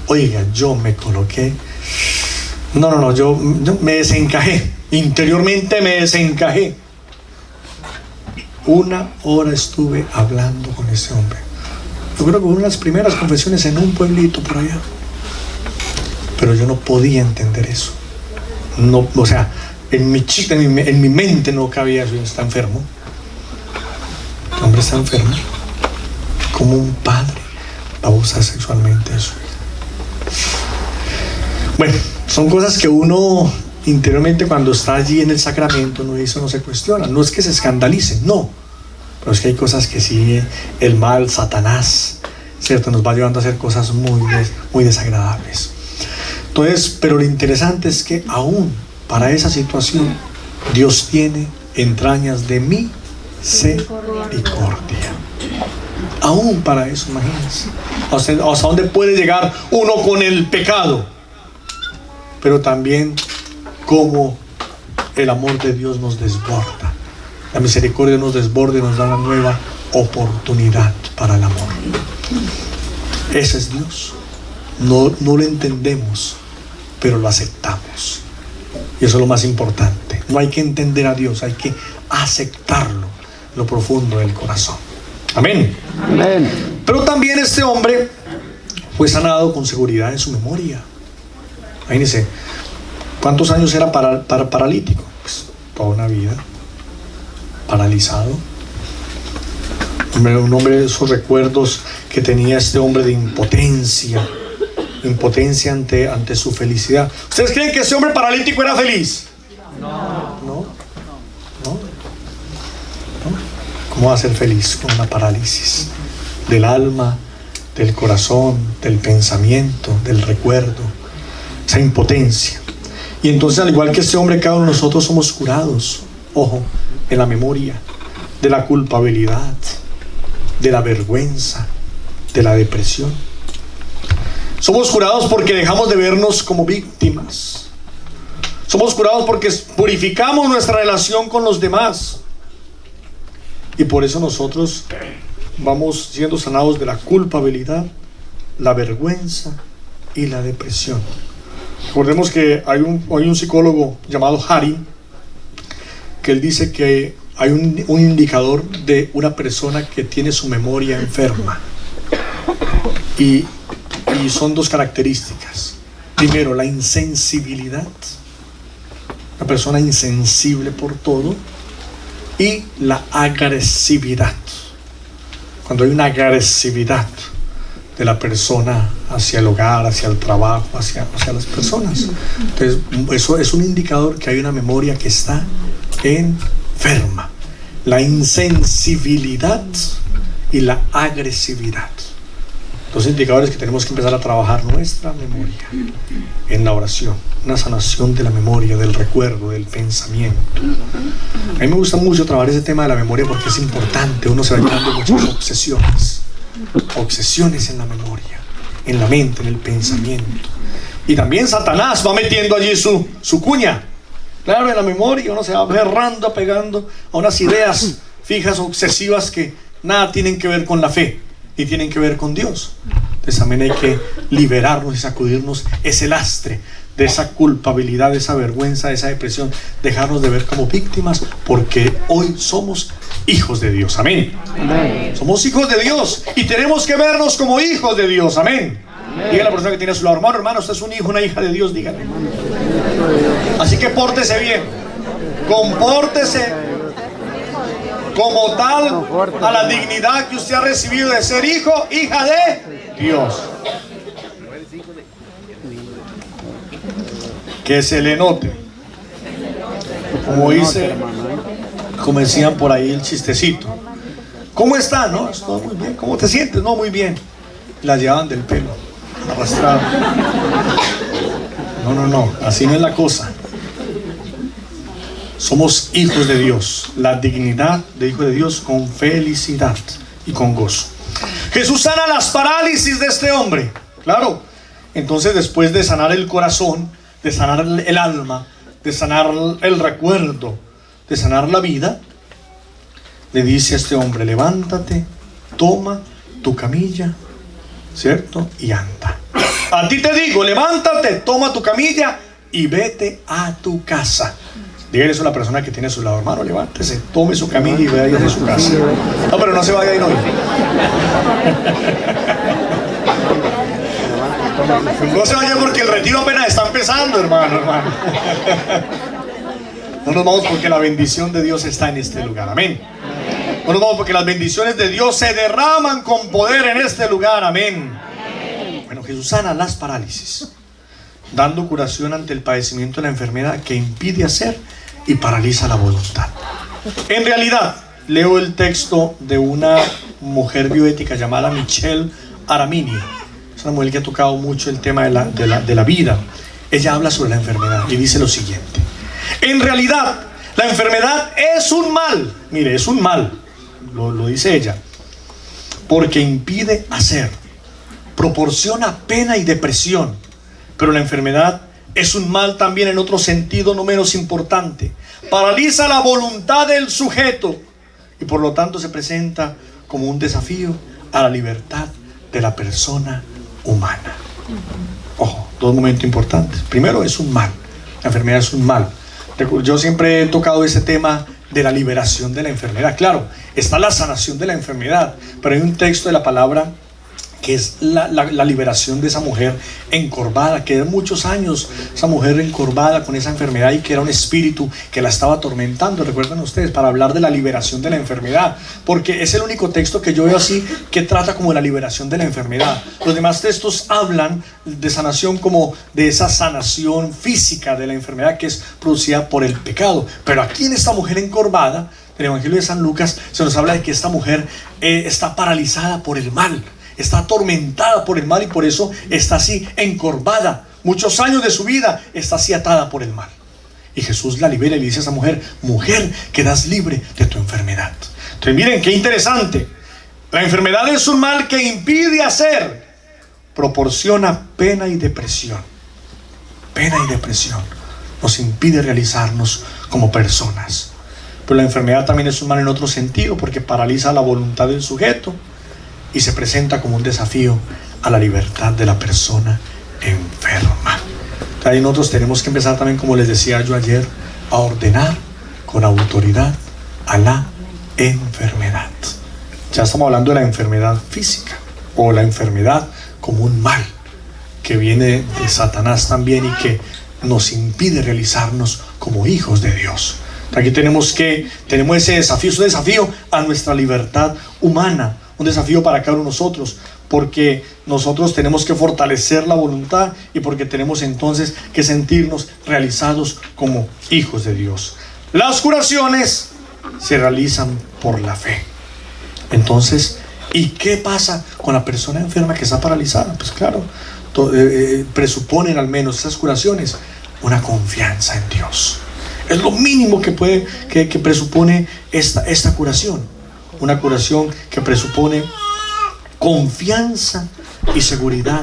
Oiga, yo me coloqué. No, yo me desencajé. Interiormente me desencajé. 1 hora estuve hablando con ese hombre. Yo creo que fue una de las primeras confesiones en un pueblito por allá. Pero yo no podía entender eso. No, o sea, en mi mente no cabía eso. Está enfermo. El hombre está enfermo. Como un padre va a abusar sexualmente de su hija. Bueno, son cosas que uno interiormente, cuando está allí en el sacramento, no se cuestiona. No es que se escandalice, no. Pero es que hay cosas que sí, el mal, Satanás, ¿cierto?, nos va llevando a hacer cosas muy desagradables. Entonces, pero lo interesante es que aún para esa situación, Dios tiene entrañas de misericordia. Aún para eso, imagínense. Hasta dónde puede llegar uno con el pecado. Pero también cómo el amor de Dios nos desborda. La misericordia nos desborda y nos da una nueva oportunidad para el amor. Ese es Dios. No lo entendemos, pero lo aceptamos. Y eso es lo más importante. No hay que entender a Dios, hay que aceptarlo en lo profundo del corazón. Amén. Amén. Pero también este hombre fue sanado con seguridad en su memoria. Imagínense, ¿cuántos años era paralítico? Pues toda una vida paralizado. Un hombre de esos recuerdos que tenía este hombre de impotencia ante su felicidad. ¿Ustedes creen que ese hombre paralítico era feliz? No. ¿Cómo va a ser feliz con una parálisis del alma, del corazón, del pensamiento, del recuerdo? Esa impotencia. Y entonces, al igual que este hombre, cada uno de nosotros somos curados, ojo, de la memoria, de la culpabilidad, de la vergüenza, de la depresión. Somos curados porque dejamos de vernos como víctimas. Somos curados porque purificamos nuestra relación con los demás. Y por eso nosotros vamos siendo sanados de la culpabilidad, la vergüenza y la depresión. Recordemos que hay un psicólogo llamado Haring, que él dice que hay un indicador de una persona que tiene su memoria enferma. Y son 2 características. Primero, la insensibilidad. Una persona insensible por todo. Y la agresividad. Cuando hay una agresividad de la persona hacia el hogar, hacia el trabajo, hacia las personas. Entonces, eso es un indicador que hay una memoria que está enferma. La insensibilidad y la agresividad. 2 indicadores que tenemos que empezar a trabajar nuestra memoria en la oración. Una sanación de la memoria, del recuerdo, del pensamiento. A mí me gusta mucho trabajar ese tema de la memoria porque es importante. Uno se va llenando de muchas obsesiones en la memoria, en la mente, en el pensamiento. Y también Satanás va metiendo allí su cuña. Claro, en la memoria uno se va aferrando, apegando a unas ideas fijas, obsesivas, que nada tienen que ver con la fe y tienen que ver con Dios. Entonces también hay que liberarnos y sacudirnos ese lastre de esa culpabilidad, de esa vergüenza, de esa depresión, dejarnos de ver como víctimas, porque hoy somos hijos de Dios. Amén. Amén. Somos hijos de Dios y tenemos que vernos como hijos de Dios. Amén. Diga a la persona que tiene a su lado: hermano, usted es un hijo, una hija de Dios, dígale. Así que pórtese bien, compórtese como tal, a la dignidad que usted ha recibido de ser hijo, hija de Dios. Que se le note. Como decían por ahí el chistecito: ¿cómo está? No, estoy muy bien. ¿Cómo te sientes? No, muy bien. La llevaban del pelo, arrastraban. No, así no es la cosa. Somos hijos de Dios. La dignidad de hijo de Dios con felicidad y con gozo. Jesús sana las parálisis de este hombre. Claro. Entonces, después de sanar el corazón, de sanar el alma, de sanar el recuerdo, de sanar la vida, le dice a este hombre: levántate, toma tu camilla, ¿cierto? Y anda. A ti te digo, levántate, toma tu camilla y vete a tu casa. Dígale eso a la persona que tiene a su lado: hermano, levántese, tome su camilla y vaya a su casa. No, pero no se vaya a ir hoy. No se vaya porque el retiro apenas está empezando, hermano. No nos vamos porque la bendición de Dios está en este lugar. Amén. No nos vamos porque las bendiciones de Dios se derraman con poder en este lugar. Amén. Bueno, Jesús sana las parálisis, dando curación ante el padecimiento de la enfermedad que impide hacer y paraliza la voluntad. En realidad, leo el texto de una mujer bioética llamada Michelle Aramini. Es una mujer que ha tocado mucho el tema de la vida. Ella habla sobre la enfermedad y dice lo siguiente: en realidad, la enfermedad es un mal. Mire, es un mal, lo dice ella, porque impide hacer, proporciona pena y depresión. Pero la enfermedad es un mal también en otro sentido no menos importante. Paraliza la voluntad del sujeto y por lo tanto se presenta como un desafío a la libertad de la persona humana. Ojo, dos momentos importantes. Primero, es un mal. La enfermedad es un mal. Yo siempre he tocado ese tema de la liberación de la enfermedad. Claro, está la sanación de la enfermedad, pero hay un texto de la palabra que es la liberación de esa mujer encorvada, que de muchos años esa mujer encorvada con esa enfermedad y que era un espíritu que la estaba atormentando. Recuerdan ustedes, para hablar de la liberación de la enfermedad, porque es el único texto que yo veo así que trata como de la liberación de la enfermedad. Los demás textos hablan de sanación como de esa sanación física de la enfermedad que es producida por el pecado, pero aquí en esta mujer encorvada del Evangelio de San Lucas se nos habla de que esta mujer está paralizada por el mal, está atormentada por el mal y por eso está así encorvada. Muchos años de su vida está así atada por el mal. Y Jesús la libera y le dice a esa mujer: mujer, quedas libre de tu enfermedad. Entonces miren qué interesante. La enfermedad es un mal que impide hacer, proporciona pena y depresión. Pena y depresión nos impide realizarnos como personas. Pero la enfermedad también es un mal en otro sentido, porque paraliza la voluntad del sujeto y se presenta como un desafío a la libertad de la persona enferma. Ahí nosotros tenemos que empezar también, como les decía yo ayer, a ordenar con autoridad a la enfermedad. Ya estamos hablando de la enfermedad física o la enfermedad como un mal que viene de Satanás también y que nos impide realizarnos como hijos de Dios. Aquí tenemos ese desafío, es un desafío a nuestra libertad humana, un desafío para cada uno de nosotros, porque nosotros tenemos que fortalecer la voluntad y porque tenemos entonces que sentirnos realizados como hijos de Dios. Las curaciones se realizan por la fe. Entonces, ¿y qué pasa con la persona enferma que está paralizada? Pues claro, presuponen al menos esas curaciones una confianza en Dios. Es lo mínimo que presupone esta curación. Una curación que presupone confianza y seguridad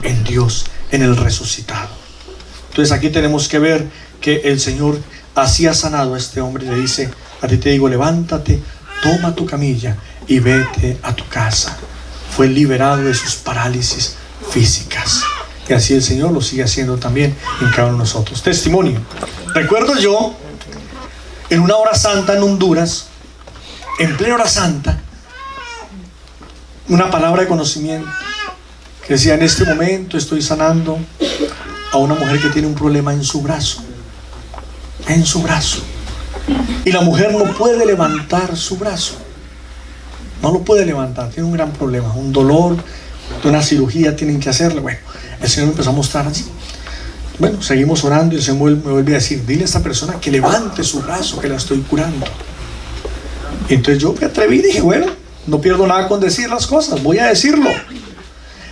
en Dios, en el resucitado. Entonces aquí tenemos que ver que el Señor así ha sanado a este hombre y le dice: a ti te digo, levántate, toma tu camilla y vete a tu casa. Fue liberado de sus parálisis físicas. Y así el Señor lo sigue haciendo también en cada uno de nosotros. Testimonio. Recuerdo yo, en una hora santa en Honduras, en plena hora santa, una palabra de conocimiento que decía: en este momento estoy sanando a una mujer que tiene un problema en su brazo. En su brazo. Y la mujer no puede levantar su brazo. No lo puede levantar, tiene un gran problema, un dolor, de una cirugía tienen que hacerle. Bueno, el Señor me empezó a mostrar así. Bueno, seguimos orando y el Señor me vuelve a decir: dile a esta persona que levante su brazo, que la estoy curando. Y entonces yo me atreví y dije: bueno, no pierdo nada con decir las cosas, voy a decirlo.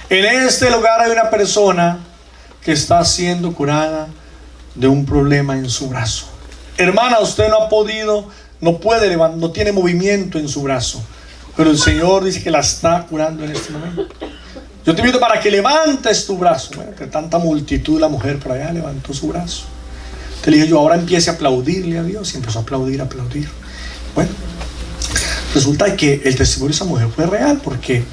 En este lugar hay una persona que está siendo curada de un problema en su brazo. Hermana, usted no ha podido, no puede levantar, no tiene movimiento en su brazo, pero el Señor dice que la está curando en este momento. Yo te invito para que levantes tu brazo. Bueno, entre tanta multitud, la mujer por allá levantó su brazo. Te dije yo, ahora empiece a aplaudirle a Dios. Y empezó a aplaudir, a aplaudir. Bueno, resulta que el testimonio de esa mujer fue real, porque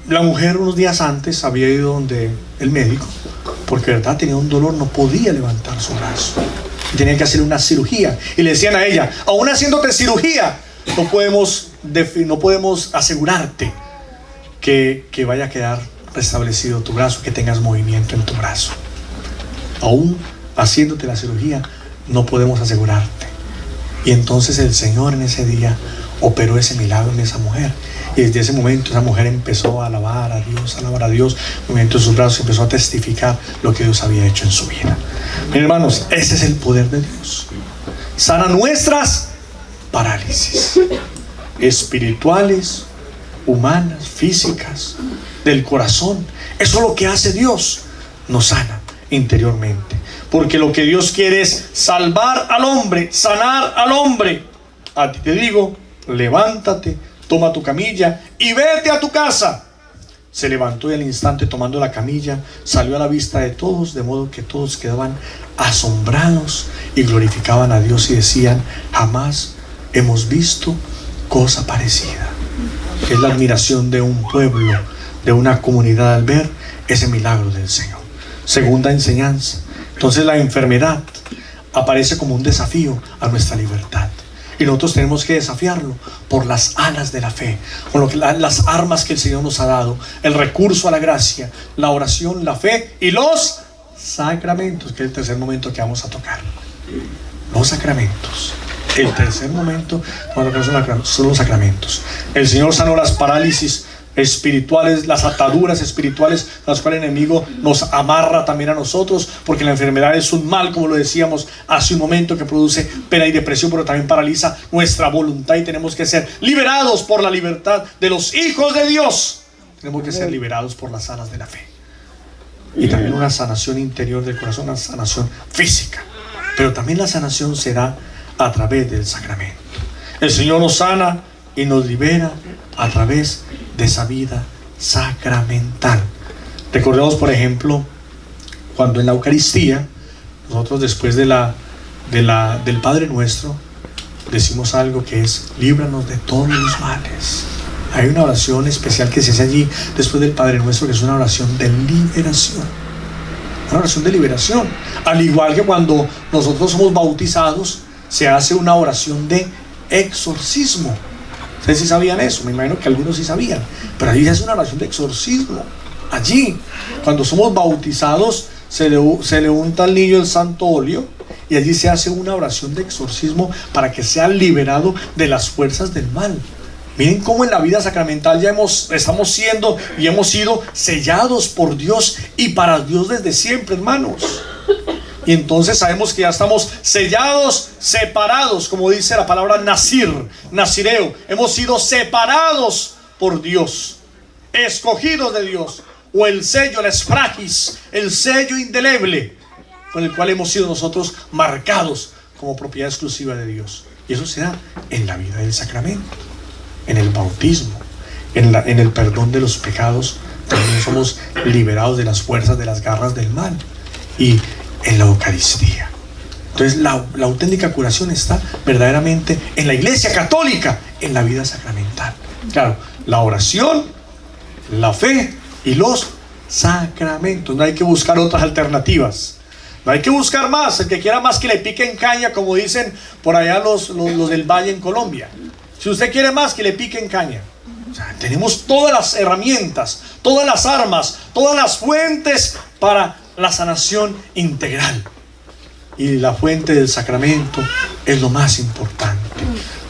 la mujer unos días antes había ido donde el médico, porque verdad tenía un dolor, no podía levantar su brazo. Tenía que hacer una cirugía. Y le decían a ella, aún haciéndote cirugía, no podemos asegurarte que vaya a quedar restablecido tu brazo, que tengas movimiento en tu brazo. Aún haciéndote la cirugía, no podemos asegurarte. Y entonces el Señor en ese día operó ese milagro en esa mujer. Y desde ese momento esa mujer empezó a alabar a Dios, el movimiento de sus brazos, empezó a testificar lo que Dios había hecho en su vida. Miren, hermanos, ese es el poder de Dios. Sana nuestras parálisis espirituales, humanas, físicas, del corazón. Eso es lo que hace Dios, nos sana interiormente, porque lo que Dios quiere es salvar al hombre, sanar al hombre. A ti te digo, levántate, toma tu camilla y vete a tu casa. Se levantó y al instante, tomando la camilla, salió a la vista de todos, de modo que todos quedaban asombrados y glorificaban a Dios y decían, jamás hemos visto cosa parecida. Es la admiración de un pueblo, de una comunidad al ver ese milagro del Señor. Segunda enseñanza. Entonces la enfermedad aparece como un desafío a nuestra libertad. Y nosotros tenemos que desafiarlo por las alas de la fe, con las armas que el Señor nos ha dado, el recurso a la gracia, la oración, la fe y los sacramentos, que es el tercer momento que vamos a tocar. Los sacramentos. El tercer momento son los sacramentos. El Señor sanó las parálisis espirituales, las ataduras espirituales, las cuales el enemigo nos amarra también a nosotros, porque la enfermedad es un mal, como lo decíamos hace un momento, que produce pena y depresión, pero también paraliza nuestra voluntad, y tenemos que ser liberados por la libertad de los hijos de Dios. Tenemos que ser liberados por las alas de la fe, y también una sanación interior del corazón, una sanación física, pero también la sanación se da a través del sacramento. El Señor nos sana y nos libera a través de esa vida sacramental. Recordemos, por ejemplo, cuando en la Eucaristía nosotros, después del Padre Nuestro, decimos algo que es: líbranos de todos los males. Hay una oración especial que se hace allí después del Padre Nuestro, que es una oración de liberación. Una oración de liberación. Al igual que cuando nosotros somos bautizados, se hace una oración de exorcismo. Ustedes sí sabían eso, me imagino que algunos sí sabían, pero allí se hace una oración de exorcismo. Allí, cuando somos bautizados, se le unta al niño el santo óleo, y allí se hace una oración de exorcismo para que sea liberado de las fuerzas del mal. Miren cómo en la vida sacramental ya estamos siendo y hemos sido sellados por Dios y para Dios desde siempre, hermanos. Y entonces sabemos que ya estamos sellados, separados, como dice la palabra nazir, nazireo. Hemos sido separados por Dios, escogidos de Dios, o el sello, el esfragis, el sello indeleble, con el cual hemos sido nosotros marcados como propiedad exclusiva de Dios. Y eso se da en la vida del sacramento, en el bautismo, en el perdón de los pecados. También somos liberados de las fuerzas, de las garras del mal, y en la Eucaristía. Entonces la auténtica curación está verdaderamente en la Iglesia Católica, en la vida sacramental. Claro, la oración, la fe y los sacramentos. No hay que buscar otras alternativas, no hay que buscar más. El que quiera más, que le piquen caña, como dicen por allá los del Valle en Colombia. Si usted quiere más, que le piquen caña. O sea, tenemos todas las herramientas, todas las armas, todas las fuentes para la sanación integral. Y la fuente del sacramento es lo más importante.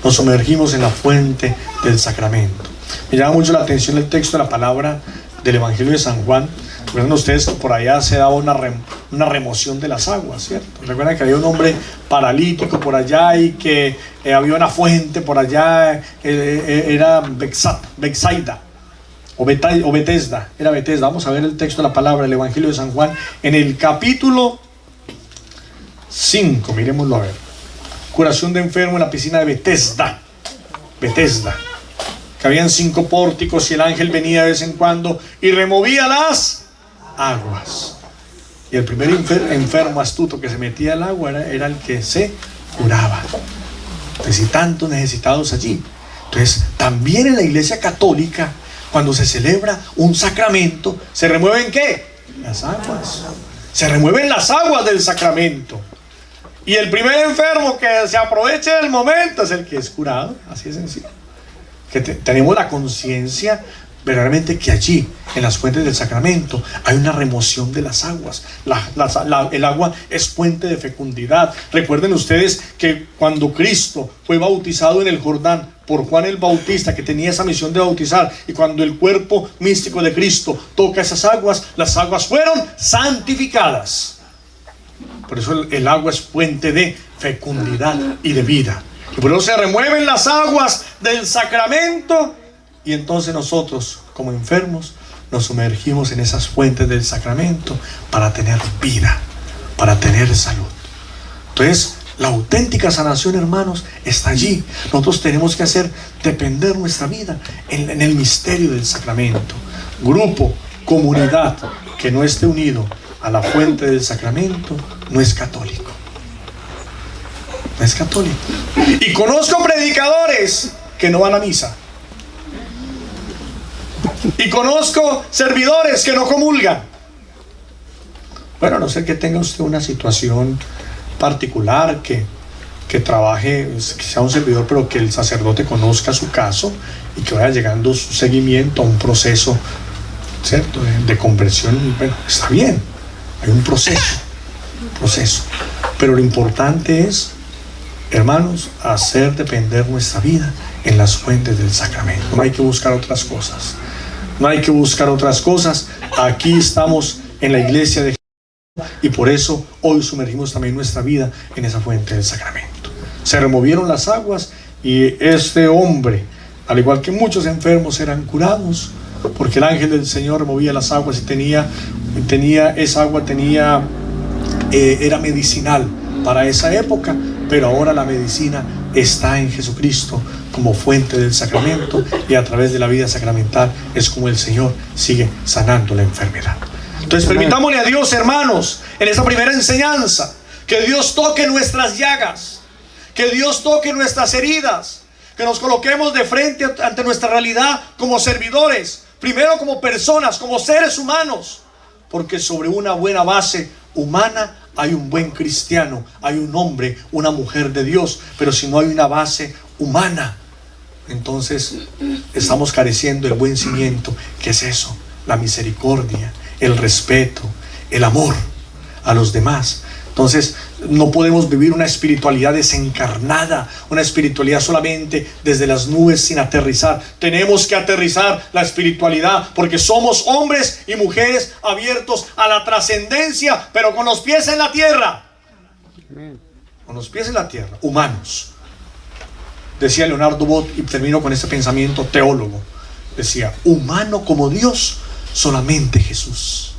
Nos sumergimos en la fuente del sacramento. Me llama mucho la atención el texto de la palabra del Evangelio de San Juan. Recuerden ustedes que por allá se daba una remoción de las aguas, ¿cierto? Recuerdan que había un hombre paralítico por allá, y que había una fuente por allá, era Betsaida o Betesda, era Betesda. Vamos a ver el texto de la palabra del Evangelio de San Juan en el capítulo 5, miremoslo a ver. Curación de enfermo en la piscina de Betesda. Betesda. Que habían 5 pórticos y el ángel venía de vez en cuando y removía las aguas. Y el primer enfermo astuto que se metía al agua era el que se curaba. Entonces, y tantos necesitados allí. Entonces, también en la iglesia católica, cuando se celebra un sacramento, ¿se remueven qué? Las aguas. Se remueven las aguas del sacramento. Y el primer enfermo que se aproveche del momento es el que es curado. Así de sencillo. Que tenemos la conciencia verdaderamente que allí, en las fuentes del sacramento, hay una remoción de las aguas. El agua es fuente de fecundidad. Recuerden ustedes que cuando Cristo fue bautizado en el Jordán por Juan el Bautista, que tenía esa misión de bautizar, y cuando el cuerpo místico de Cristo toca esas aguas, las aguas fueron santificadas. Por eso el agua es fuente de fecundidad y de vida. Y por eso se remueven las aguas del sacramento. Y entonces nosotros, como enfermos, nos sumergimos en esas fuentes del sacramento para tener vida, para tener salud. Entonces, la auténtica sanación, hermanos, está allí. Nosotros tenemos que hacer depender nuestra vida en el misterio del sacramento. Grupo, comunidad que no esté unido a la fuente del sacramento no es católico. No es católico. Y conozco predicadores que no van a misa. Y conozco servidores que no comulgan. Bueno, a no ser que tenga usted una situación particular, que trabaje, que sea un servidor, pero que el sacerdote conozca su caso y que vaya llegando su seguimiento a un proceso, ¿cierto?, de conversión. Bueno, está bien, hay un proceso. Pero lo importante es, hermanos, hacer depender nuestra vida en las fuentes del sacramento. No hay que buscar otras cosas. No hay que buscar otras cosas. Aquí estamos en la iglesia de Jesús y por eso hoy sumergimos también nuestra vida en esa fuente del sacramento. Se removieron las aguas y este hombre, al igual que muchos enfermos, eran curados porque el ángel del Señor removía las aguas y esa agua era medicinal para esa época, pero ahora la medicina está en Jesucristo como fuente del sacramento, y a través de la vida sacramental es como el Señor sigue sanando la enfermedad. Entonces permitámosle a Dios, hermanos, en esa primera enseñanza, que Dios toque nuestras llagas, que Dios toque nuestras heridas, que nos coloquemos de frente ante nuestra realidad como servidores, primero como personas, como seres humanos, porque sobre una buena base humana hay un buen cristiano, hay un hombre, una mujer de Dios. Pero si no hay una base humana, entonces estamos careciendo del buen cimiento, que es eso: la misericordia, el respeto, el amor a los demás. Entonces no podemos vivir una espiritualidad desencarnada, una espiritualidad solamente desde las nubes sin aterrizar. Tenemos que aterrizar la espiritualidad, porque somos hombres y mujeres abiertos a la trascendencia, pero con los pies en la tierra. Con los pies en la tierra, humanos. Decía Leonardo Boff, y termino con este pensamiento teólogo, decía: humano como Dios, solamente Jesús.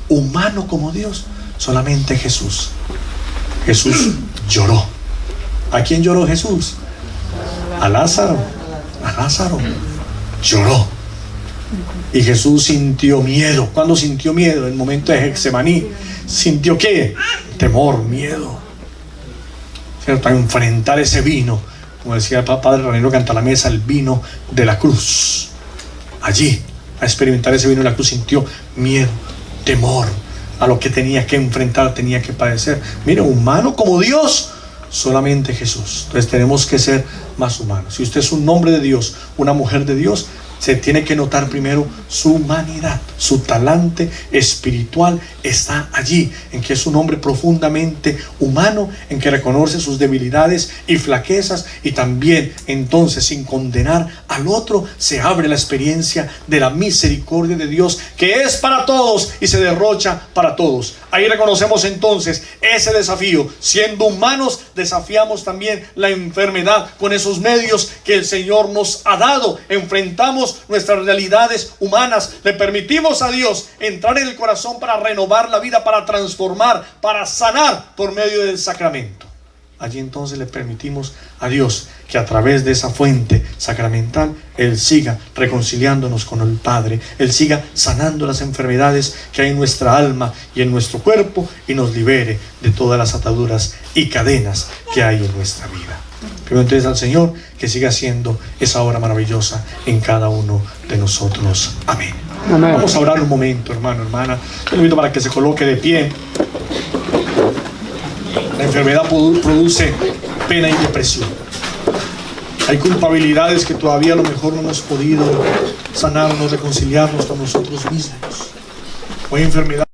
Humano como Dios, solamente Jesús. Jesús lloró. ¿A quién lloró Jesús? A Lázaro. A Lázaro lloró. Y Jesús sintió miedo. ¿Cuándo sintió miedo? En el momento de Getsemaní. ¿Sintió qué? Temor, miedo, ¿cierto? A enfrentar ese vino, como decía el padre Ranero Cantalamessa, el vino de la cruz. Allí, a experimentar ese vino de la cruz, sintió miedo, temor a lo que tenía que enfrentar, tenía que padecer. Mire, humano como Dios, solamente Jesús. Entonces tenemos que ser más humanos. Si usted es un hombre de Dios, una mujer de Dios, se tiene que notar primero su humanidad, su talante espiritual está allí, en que es un hombre profundamente humano, en que reconoce sus debilidades y flaquezas, y también entonces, sin condenar al otro, se abre la experiencia de la misericordia de Dios, que es para todos y se derrocha para todos. Ahí reconocemos entonces ese desafío. Siendo humanos, desafiamos también la enfermedad con esos medios que el Señor nos ha dado. Enfrentamos nuestras realidades humanas. Le permitimos a Dios entrar en el corazón para renovar la vida, para transformar, para sanar por medio del sacramento. Allí entonces le permitimos a Dios que a través de esa fuente sacramental Él siga reconciliándonos con el Padre. Él siga sanando las enfermedades que hay en nuestra alma y en nuestro cuerpo, y nos libere de todas las ataduras y cadenas que hay en nuestra vida. Primero entonces al Señor que siga haciendo esa obra maravillosa en cada uno de nosotros. Amén. Amén. Vamos a orar un momento, hermano, hermana. Te invito para que se coloque de pie. La enfermedad produce pena y depresión. Hay culpabilidades que todavía a lo mejor no hemos podido sanarnos, reconciliarnos con nosotros mismos. O hay enfermedades